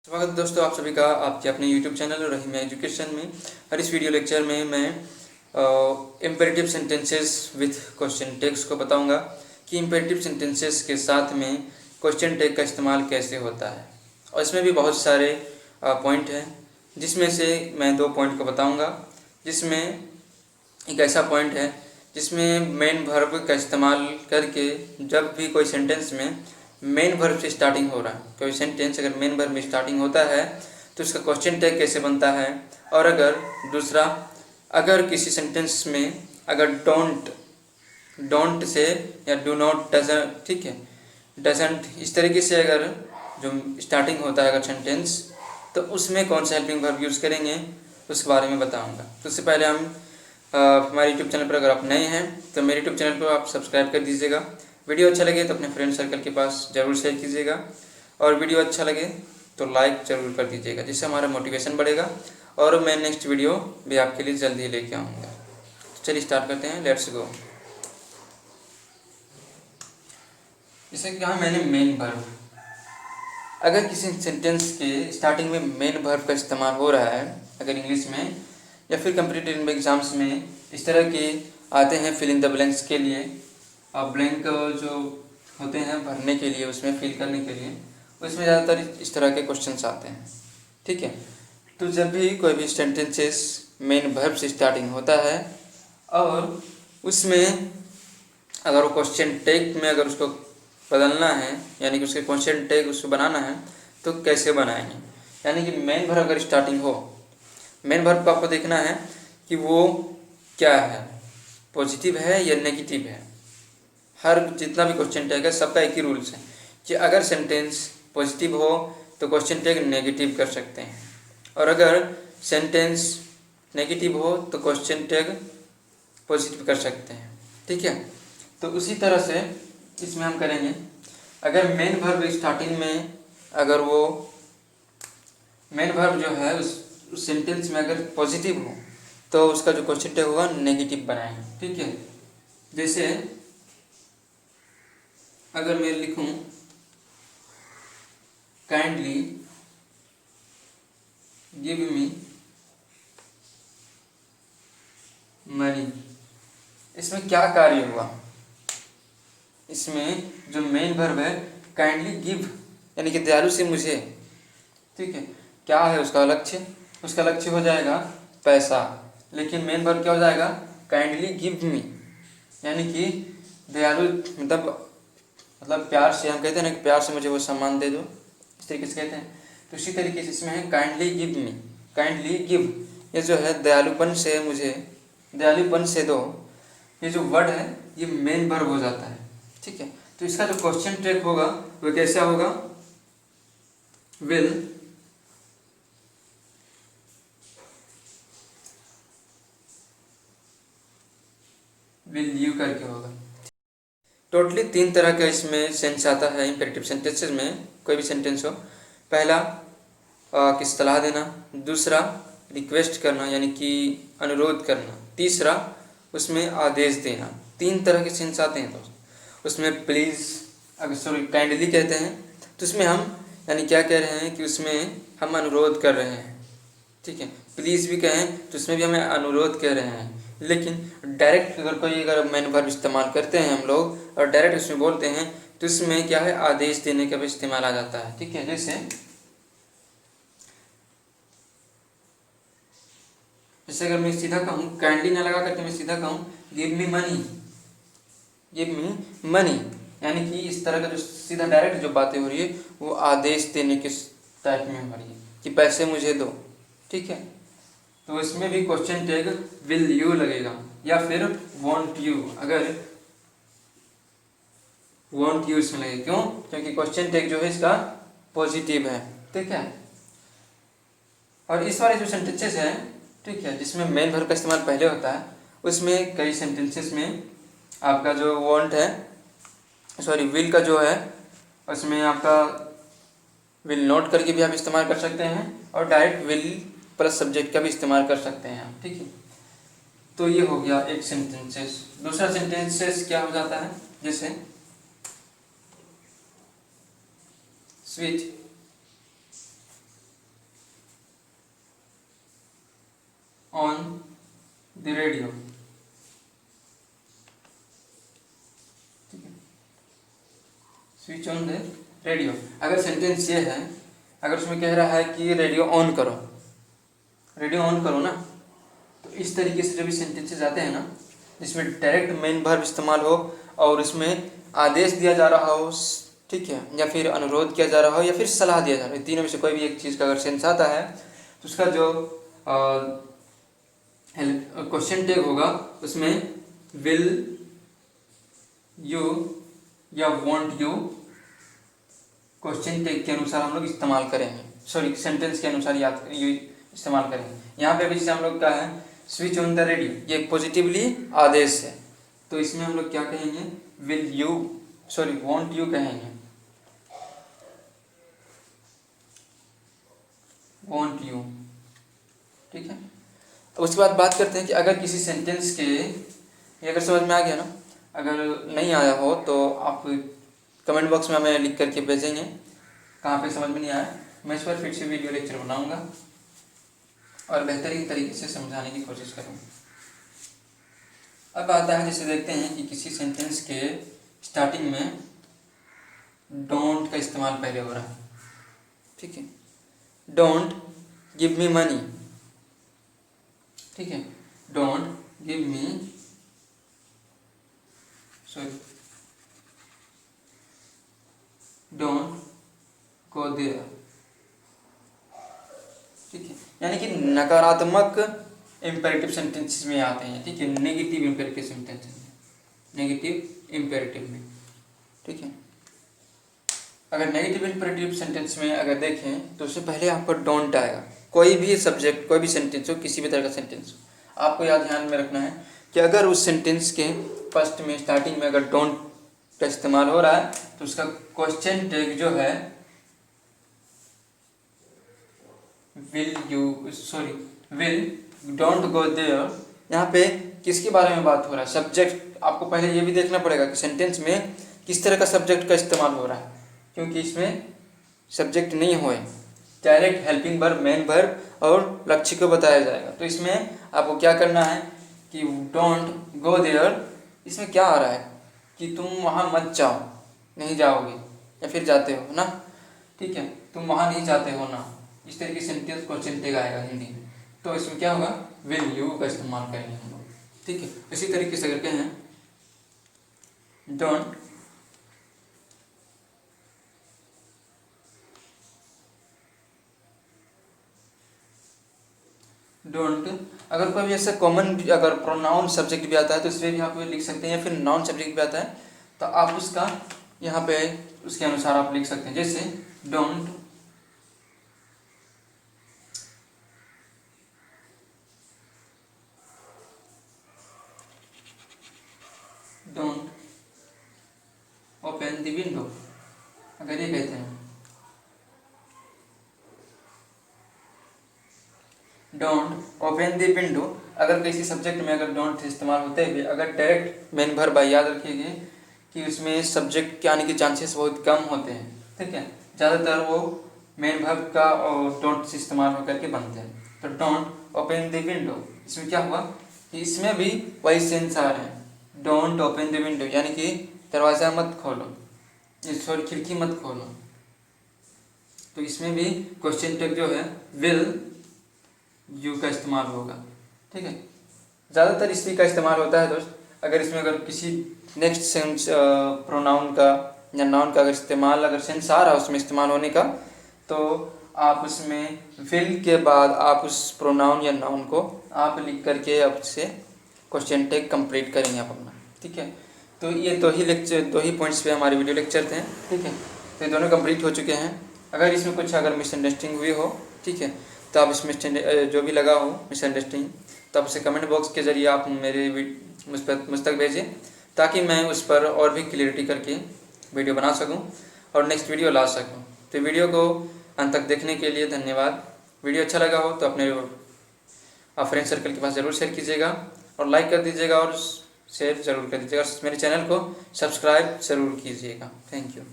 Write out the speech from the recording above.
स्वागत है दोस्तों आप सभी का आपके अपने YouTube चैनल रहीम एजुकेशन में। और इस वीडियो लेक्चर में मैं imperative sentences with question tags को बताऊंगा कि इम्पेरेटिव सेंटेंसेस के साथ में क्वेश्चन टैग का इस्तेमाल कैसे होता है। और इसमें भी बहुत सारे पॉइंट हैं, जिसमें से मैं 2 पॉइंट को बताऊँगा। जिसमें एक ऐसा पॉइंट है जिसमें मेन वर्ब का इस्तेमाल करके जब भी कोई सेंटेंस में मेन वर्ब से स्टार्टिंग हो रहा है, कोई सेंटेंस अगर मेन वर्ब में स्टार्टिंग होता है तो उसका क्वेश्चन टैग कैसे बनता है। और अगर दूसरा, अगर किसी सेंटेंस में अगर डोंट से या डू नॉट, डजंट, ठीक है, डजंट, इस तरीके से अगर जो स्टार्टिंग होता है अगर सेंटेंस, तो उसमें कौन सा हेल्पिंग वर्ब यूज़ करेंगे उसके बारे में बताऊंगा। तो उससे पहले हम हमारे यूट्यूब चैनल पर अगर आप नए हैं तो मेरे यूट्यूब चैनल को आप सब्सक्राइब कर दीजिएगा। वीडियो अच्छा लगे तो अपने फ्रेंड सर्कल के पास ज़रूर शेयर कीजिएगा, और वीडियो अच्छा लगे तो लाइक ज़रूर कर दीजिएगा, जिससे हमारा मोटिवेशन बढ़ेगा और मैं नेक्स्ट वीडियो भी आपके लिए जल्दी ही लेके आऊँगा। तो चलिए स्टार्ट करते हैं, लेट्स गो। जैसे कि कहा मैंने मेन वर्ब, अगर किसी सेंटेंस के स्टार्टिंग में मेन वर्ब का इस्तेमाल हो रहा है, अगर इंग्लिश में या फिर कॉम्पिटिटिव एग्जाम्स में इस तरह के आते हैं फिल इन द ब्लैंक्स के लिए, और ब्लैंक जो होते हैं भरने के लिए, उसमें फिल करने के लिए, उसमें ज़्यादातर इस तरह के क्वेश्चंस आते हैं। ठीक है, तो जब भी कोई भी सेंटेंसेस मेन वर्ब से स्टार्टिंग होता है और उसमें अगर वो क्वेश्चन टैग में अगर उसको बदलना है, यानी कि उसके क्वेश्चन टैग उसको बनाना है, तो कैसे बनाएंगे। यानी कि मेन वर्ब अगर स्टार्टिंग हो, मेन वर्ब को आपको देखना है कि वो क्या है, पॉजिटिव है या नेगेटिव है। हर जितना भी क्वेश्चन टैग है सबका एक ही रूल्स है कि अगर सेंटेंस पॉजिटिव हो तो क्वेश्चन टैग नेगेटिव कर सकते हैं, और अगर सेंटेंस नेगेटिव हो तो क्वेश्चन टैग पॉजिटिव कर सकते हैं। ठीक है, तो उसी तरह से इसमें हम करेंगे। अगर मेन वर्ब स्टार्टिंग में अगर वो मेन वर्ब जो है उस सेंटेंस में अगर पॉजिटिव हो तो उसका जो क्वेश्चन टैग होगा नेगेटिव बनाएंगे। ठीक है, जैसे अगर मैं लिखूं काइंडली गिव मी मनी, इसमें क्या कार्य हुआ। इसमें जो मेन वर्ब है काइंडली गिव, यानी कि दयालु से मुझे, ठीक है, क्या है उसका लक्ष्य, उसका लक्ष्य हो जाएगा पैसा, लेकिन मेन वर्ब क्या हो जाएगा काइंडली गिव मी, यानी कि दयालु मतलब प्यार से, हम कहते हैं ना कि प्यार से मुझे वो सम्मान दे दो, इस तरीके से कहते हैं। तो इसी तरीके से इसमें है kindly give me, kindly give, ये जो है दयालुपन से मुझे, दयालुपन से दो, ये जो वर्ड है ये मेन वर्ब हो जाता है। ठीक है, तो इसका जो क्वेश्चन टैग होगा वो कैसा होगा, विल यू करके होगा। टोटली 3 तरह का इसमें सेंस आता है इम्पेरेटिव सेंटेंसेस में, कोई भी सेंटेंस हो। पहला कि सलाह देना, दूसरा रिक्वेस्ट करना यानी कि अनुरोध करना, तीसरा उसमें आदेश देना। 3 तरह के सेंस आते हैं दोस्त। उसमें प्लीज़, अगर सॉरी काइंडली कहते हैं तो उसमें हम यानी क्या कह रहे हैं कि उसमें हम अनुरोध कर रहे हैं। ठीक है, प्लीज़ भी कहें तो उसमें भी हमें अनुरोध कह रहे हैं। लेकिन डायरेक्ट अगर कोई अगर मेन वर्ब इस्तेमाल करते हैं हम लोग और डायरेक्ट उसमें बोलते हैं तो उसमें क्या है आदेश देने का भी इस्तेमाल आ जाता है। ठीक है, जैसे अगर मैं सीधा कहूँ, काइंडली ना लगा करके मैं सीधा कहूँ give me money, give me money, यानी कि इस तरह का जो सीधा डायरेक्ट जो बातें हो रही है वो आदेश देने के टाइप में हो रही है कि पैसे मुझे दो। ठीक है, तो इसमें भी क्वेश्चन टैग विल यू लगेगा या फिर वॉन्ट यू, अगर वॉन्ट यू इसमें लगेगा। क्यों? क्योंकि क्वेश्चन टैग जो है इसका पॉजिटिव है। ठीक है, और इस वाले जो सेंटेंसेस हैं, ठीक है, जिसमें मेन वर्ब का इस्तेमाल पहले होता है, उसमें कई सेंटेंसेस में आपका जो वॉन्ट है, सॉरी विल का जो है, उसमें आपका विल नोट करके भी आप इस्तेमाल कर सकते हैं और डायरेक्ट विल प्लस सब्जेक्ट का भी इस्तेमाल कर सकते हैं आप। ठीक है, तो ये हो गया एक सेंटेंसेस। दूसरा सेंटेंसेस क्या हो जाता है, जैसे स्वीट ऑन द रेडियो। ठीक है, स्विच ऑन द रेडियो। अगर सेंटेंस ये है, अगर उसमें कह रहा है कि रेडियो ऑन करो, रेडियो ऑन करो ना, तो इस तरीके से जो भी सेंटेंसेस आते हैं ना, जिसमें डायरेक्ट मेन वर्ब इस्तेमाल हो और इसमें आदेश दिया जा रहा हो, ठीक है, या फिर अनुरोध किया जा रहा हो या फिर सलाह दिया जा रहा है, तीनों में से कोई भी एक चीज़ का अगर सेंस आता है तो उसका जो क्वेश्चन टैग होगा उसमें विल यू या वॉन्ट यू क्वेश्चन टैग के अनुसार हम लोग इस्तेमाल करेंगे, सॉरी सेंटेंस के अनुसार याद यू इस्तेमाल करेंगे। यहाँ पे भी जैसे हम लोग का है स्विच ऑन द रेडियो, ये पॉजिटिवली आदेश है, तो इसमें हम लोग क्या कहेंगे, will you sorry want you कहेंगे, वॉन्ट यू। ठीक है, तो उसके बाद बात करते हैं कि अगर किसी सेंटेंस के, ये अगर समझ में आ गया ना, अगर नहीं आया हो तो आप कमेंट बॉक्स में हमें लिख करके भेजेंगे कहाँ पे समझ में नहीं आया, मैं इस पर फिर से वीडियो लेक्चर बनाऊंगा और बेहतरीन तरीके से समझाने की कोशिश करूँगा। अब आता है, जैसे देखते हैं कि किसी सेंटेंस के स्टार्टिंग में डोंट का इस्तेमाल पहले हो रहा है। ठीक है, डोंट गिव मी मनी। ठीक है, don't give me sorry don't go there. ठीक है, यानी कि नकारात्मक इम्पेरेटिव सेंटेंसेस में आते हैं। ठीक है, नेगेटिव इम्पेरेटिव सेंटेंसेस में, नेगेटिव इम्पेरेटिव में। ठीक है, अगर नेगेटिव इम्पेरेटिव सेंटेंस में अगर देखें तो उससे पहले आपको डोंट आएगा। कोई भी सब्जेक्ट, कोई भी सेंटेंस हो, किसी भी तरह का सेंटेंस हो, आपको याद ध्यान में रखना है कि अगर उस सेंटेंस के फर्स्ट में स्टार्टिंग में अगर डोंट का इस्तेमाल हो रहा है तो उसका क्वेश्चन टैग जो है विल डोंट गो देयर, यहाँ पे किसके बारे में बात हो रहा है, सब्जेक्ट। आपको पहले ये भी देखना पड़ेगा कि सेंटेंस में किस तरह का सब्जेक्ट का इस्तेमाल हो रहा है, क्योंकि इसमें सब्जेक्ट नहीं होए, direct helping verb, main verb और लक्ष्य को बताया जाएगा। तो इसमें आपको क्या करना है कि डोंट गो देयर, इसमें क्या आ रहा है कि तुम वहाँ मत जाओ, नहीं जाओगे या फिर जाते हो ना। ठीक है, तुम वहाँ नहीं जाते हो ना, इस तरीके से सेंटेंस क्वेश्चन टैग आएगा हिंदी में, तो इसमें क्या होगा, विल यू का इस्तेमाल करेंगे हम लोग। ठीक है, इसी तरीके से करके हैं डोंट डोंट। अगर कोई भी ऐसा कॉमन अगर प्रोनाउन सब्जेक्ट भी आता है तो इसमें भी आप लिख सकते हैं, या फिर नाउन सब्जेक्ट भी आता है तो आप उसका यहाँ पे उसके अनुसार आप लिख सकते हैं। जैसे डोंट ओपन द विंडो, अगर ये कहते हैं डोंट ओपन द विंडो, अगर किसी सब्जेक्ट में अगर डोंट इस्तेमाल होते हुए अगर डायरेक्ट मेन वर्ब, याद रखिए कि उसमें सब्जेक्ट के आने के चांसेस बहुत कम होते हैं। ठीक है, ज़्यादातर वो मेन वर्ब का और डोंट से इस्तेमाल होकर के बनते हैं। तो डोंट ओपन द विंडो, इसमें क्या हुआ कि इसमें भी वही सेंस आ रहे हैं, डोंट ओपन द विंडो यानी कि दरवाज़ा मत खोलो, सॉरी खिड़की मत खोलो। तो इसमें भी क्वेश्चन टैग जो है विल यू का इस्तेमाल होगा। ठीक है, ज़्यादातर इसी का इस्तेमाल होता है दोस्त। अगर इसमें अगर किसी नेक्स्ट सेंस प्रोनाउन का या नाउन का अगर इस्तेमाल, अगर सेंस आ रहा है उसमें इस्तेमाल होने का, तो आप उसमें विल के बाद आप उस प्रोनाउन या नाउन को आप लिख करके अब से क्वेश्चन टैग कंप्लीट करेंगे आप अपना। ठीक है, तो ये दो ही पॉइंट्स पे हमारे वीडियो लेक्चर थे। ठीक है, तो ये दोनों कंप्लीट हो चुके हैं। अगर इसमें कुछ अगर मिसअंडरस्टैंडिंग हुई हो, ठीक है, तो आप इसमें जो भी लगा हो मिसअंडरस्टैंडिंग, तो आप उसे कमेंट बॉक्स के ज़रिए आप मुझ तक भेजें, ताकि मैं उस पर और भी क्लियरिटी करके वीडियो बना सकूं और नेक्स्ट वीडियो ला सकूं। तो वीडियो को अंत तक देखने के लिए धन्यवाद। वीडियो अच्छा लगा हो तो अपने फ्रेंड सर्कल के पास ज़रूर शेयर कीजिएगा और लाइक कर दीजिएगा और शेयर ज़रूर कर दीजिएगा। मेरे चैनल को सब्सक्राइब ज़रूर कीजिएगा। Thank you.